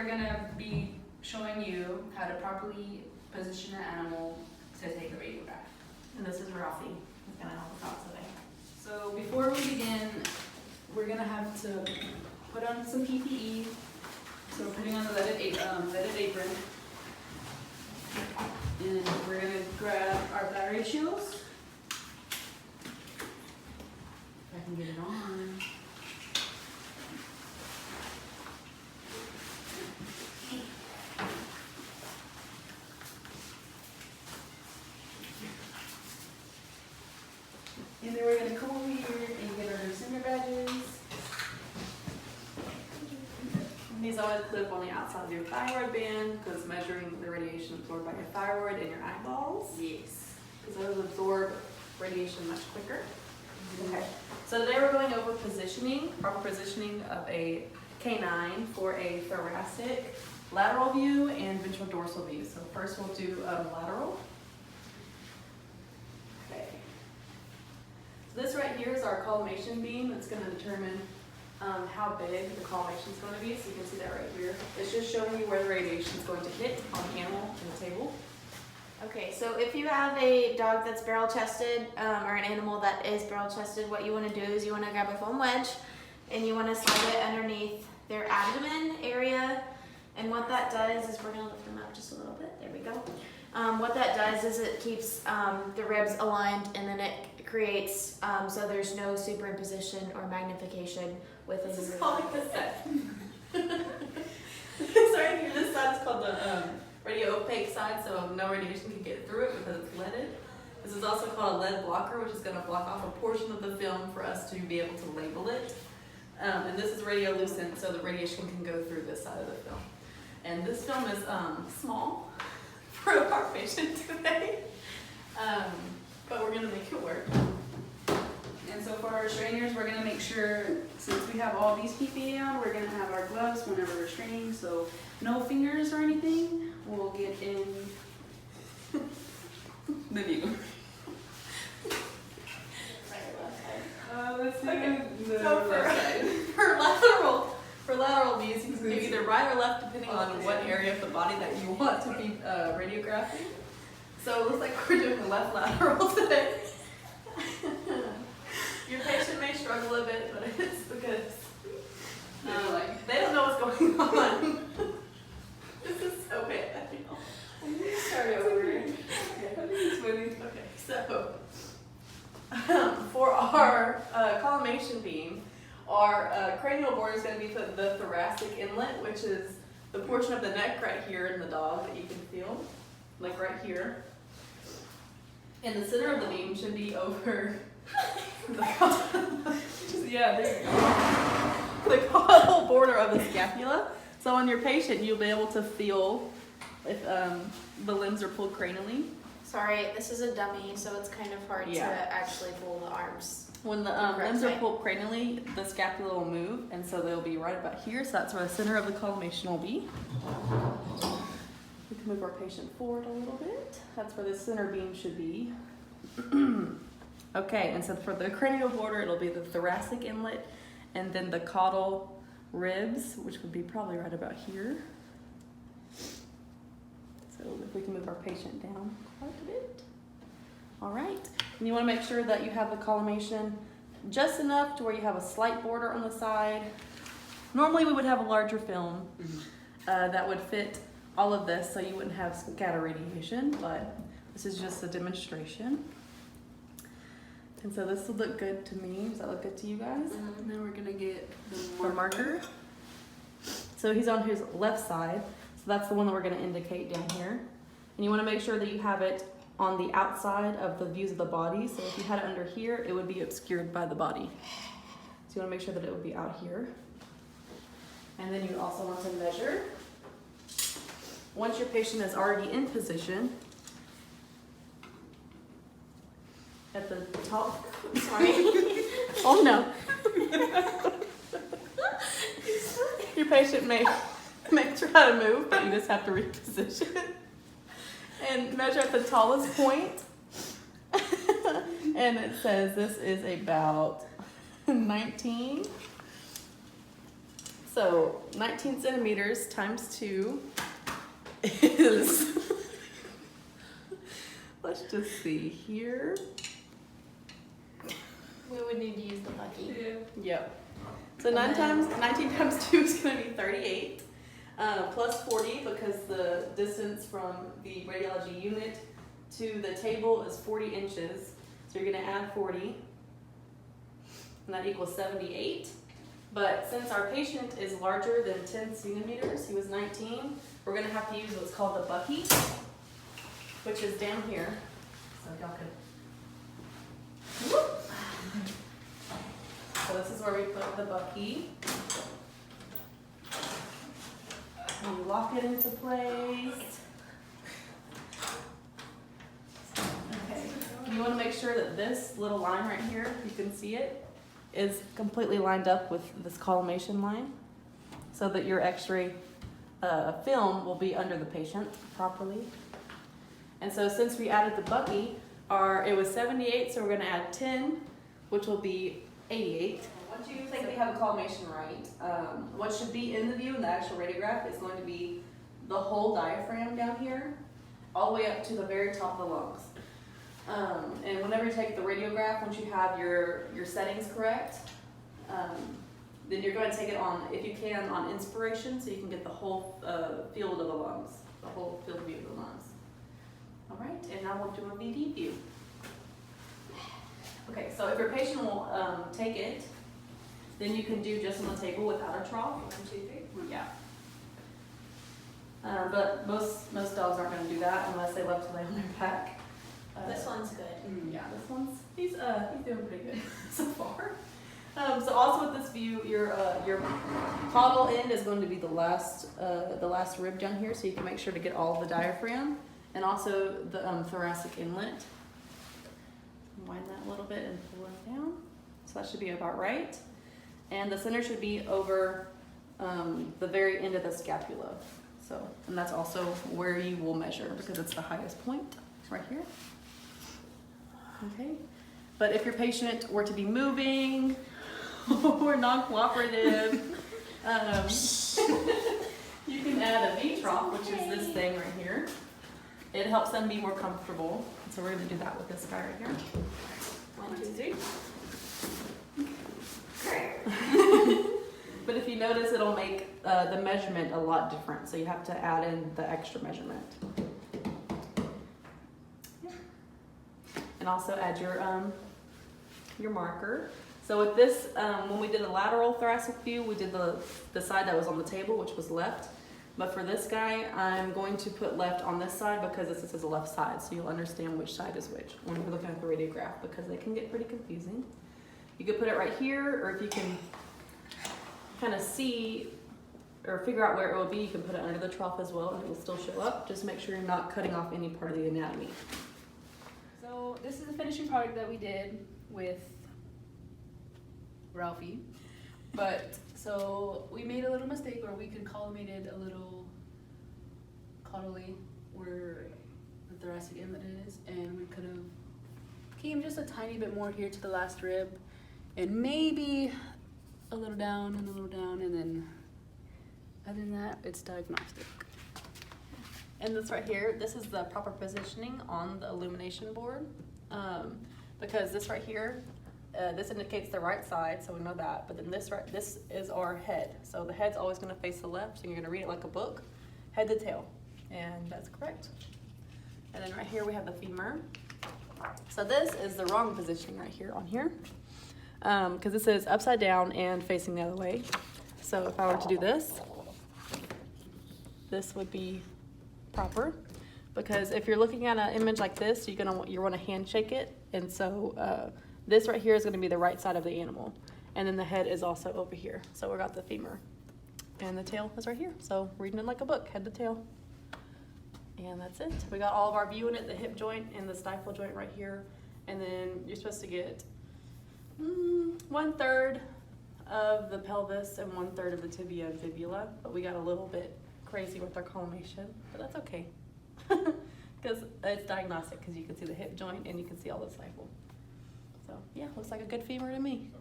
we're gonna be showing you how to properly position an animal to take a radiograph. And this is Ralphie, who's gonna help us out today. So before we begin, we're gonna have to put on some PPE. So we're putting on the leaded apron. And we're gonna grab our battery shields. If I can get it on. And then we're gonna come over here and get our center badges. And these always clip on the outside of your thyroid band because measuring the radiation absorbed by your thyroid and your eyeballs. Yes. Because those absorb radiation much quicker. Okay. So today we're going over positioning, proper positioning of a canine for a thoracic lateral view and ventral dorsal view. So first we'll do lateral. Okay. So this right here is our collimation beam. That's going to determine how big the collimation is going to be. So you can see that right here. It's just showing you where the radiation is going to hit on the animal and the table. Okay, so if you have a dog that's barrel chested or an animal that is barrel chested, what you want to do is you want to grab a foam wedge and you want to slide it underneath their abdomen area. And what that does is, we're going to lift them up just a little bit. There we go. What that does is it keeps the ribs aligned, and then it creates so there's no superimposition or magnification within the This is rib. called like the set. Sorry, here, this side is called the radio opaque side, so no radiation can get through it because it's leaded. This is also called a lead blocker, which is going to block off a portion of the film for us to be able to label it. And this is radiolucent, so the radiation can go through this side of the film. And this film is small for our patient today, but we're going to make it work. And so for our strainers, we're going to make sure, since we have all these PPE on, we're going to have our gloves whenever we're straining, so no fingers or anything will get in the view. Let's do the for lateral views, you can do either right or left depending on what area of the body that you want to be radiographing. So it looks like we're doing left lateral today. Your patient may struggle a bit, but it's because they don't know what's going on. This is so bad. Start over. Okay, so for our collimation beam, our cranial border is going to be the thoracic inlet, which is the portion of the neck right here in the dog that you can feel, like right here. And the center of the beam should be over yeah, there you go. The caudal border of the scapula. So on your patient, you'll be able to feel if the limbs are pulled cranially. Sorry, this is a dummy, so it's kind of hard to actually pull the arms. When the limbs are pulled cranially, the scapula will move, and so they'll be right about here. So that's where the center of the collimation will be. We can move our patient forward a little bit. That's where the center beam should be. Okay, and so for the cranial border, it'll be the thoracic inlet, and then the caudal ribs, which would be probably right about here. So if we can move our patient down quite a bit. All right, and you want to make sure that you have the collimation just enough to where you have a slight border on the side. Normally we would have a larger film that would fit all of this, so you wouldn't have scatter radiation, but this is just a demonstration. And so this will look good to me. Does that look good to you guys? Mm-hmm. Now we're gonna get the marker. So he's on his left side. So that's the one that we're gonna indicate down here. And you wanna make sure that you have it on the outside of the views of the body. So if you had it under here, it would be obscured by the body. So you wanna make sure that it would be out here. And then you also want to measure. Once your patient is already in position, at the top, sorry. Oh no. Your patient may try to move, but you just have to reposition and measure at the tallest point. And it says this is about 19. So So 19 centimeters times 2 is, let's just see here. We would need to use the bucky. Yep. So 19 times 2 is going to be 38, plus 40 because the distance from the radiology unit to the table is 40 inches. So you're going to add 40, and that equals 78. But since our patient is larger than 10 centimeters, he was 19, we're going to have to use what's called the bucky, which is down here. So y'all can. Whoop. So this is where we put the bucky. And we lock it into place. Okay. You want to make sure that this little line right here, you can see it, is completely lined up with this collimation line so that your x-ray film will be under the patient properly. And so since we added the bucky, it was 78, so we're going to add 10, which will be 88. Once you think we have a collimation right, what should be in the view in the actual radiograph is going to be the whole diaphragm down here, all the way up to the very top of the lungs. And whenever you take the radiograph, once you have your settings correct, then you're going to take it on, if you can, on inspiration, so you can get the whole field of the lungs, the whole field view of the lungs. All right, and now we'll do a VD view. Okay, so if your patient will take it, then you can do just on the table without a trough. 1, 2, 3. Yeah. But most dogs aren't going to do that unless they love to lay on their back. This one's good. Yeah, this one's he's doing pretty good so far. So also with this view, your caudal end is going to be the last rib down here, so you can make sure to get all of the diaphragm and also the thoracic inlet. Wind that a little bit and pull it down. So that should be about right. And the center should be over the very end of the scapula. So, and that's also where you will measure because it's the highest point. It's right here. Okay. But if your patient were to be moving or non-cooperative, you can add a V-trough, which is this thing right here. It helps them be more comfortable. So we're going to do that with this guy right here. 1, 2, 3. But if you notice, it'll make the measurement a lot different. So you have to add in the extra measurement. And also add your marker. So with this, when we did the lateral thoracic view, we did the side that was on the table, which was left. But for this guy, I'm going to put left on this side because this is the left side, so you'll understand which side is which when you're looking at the radiograph because they can get pretty confusing. You could put it right here, or if you can kind of see or figure out where it will be, you can put it under the trough as well and it will still show up. Just make sure you're not cutting off any part of the anatomy. So this is the finishing product that we did with Ralphie. But so we made a little mistake where we could collimated a little caudally where the thoracic inlet is, and we could have came just a tiny bit more here to the last rib and maybe a little down and a little down, and then other than that it's diagnostic. And this right here, this is the proper positioning on the illumination board, because this right here, this indicates the right side, so we know that. But then this is our head. So the head's always going to face the left, so you're going to read it like a book, head to tail, and that's correct. And then right here we have the femur. So this is the wrong positioning right here on here, because this is upside down and facing the other way. So if I were to do this, this would be proper, because if you're looking at an image like this, you want to handshake it, and so this right here is going to be the right side of the animal, and then the head is also over here. So we got the femur, and the tail is right here. So reading it like a book, head to tail, and that's it. We got all of our view in it, the hip joint and the stifle joint right here, and then you're supposed to get 1/3 of the pelvis and 1/3 of the tibia and fibula, but we got a little bit crazy with our collimation, but that's okay. Because it's diagnostic, because you can see the hip joint and you can see all the stifle. So yeah, looks like a good femur to me.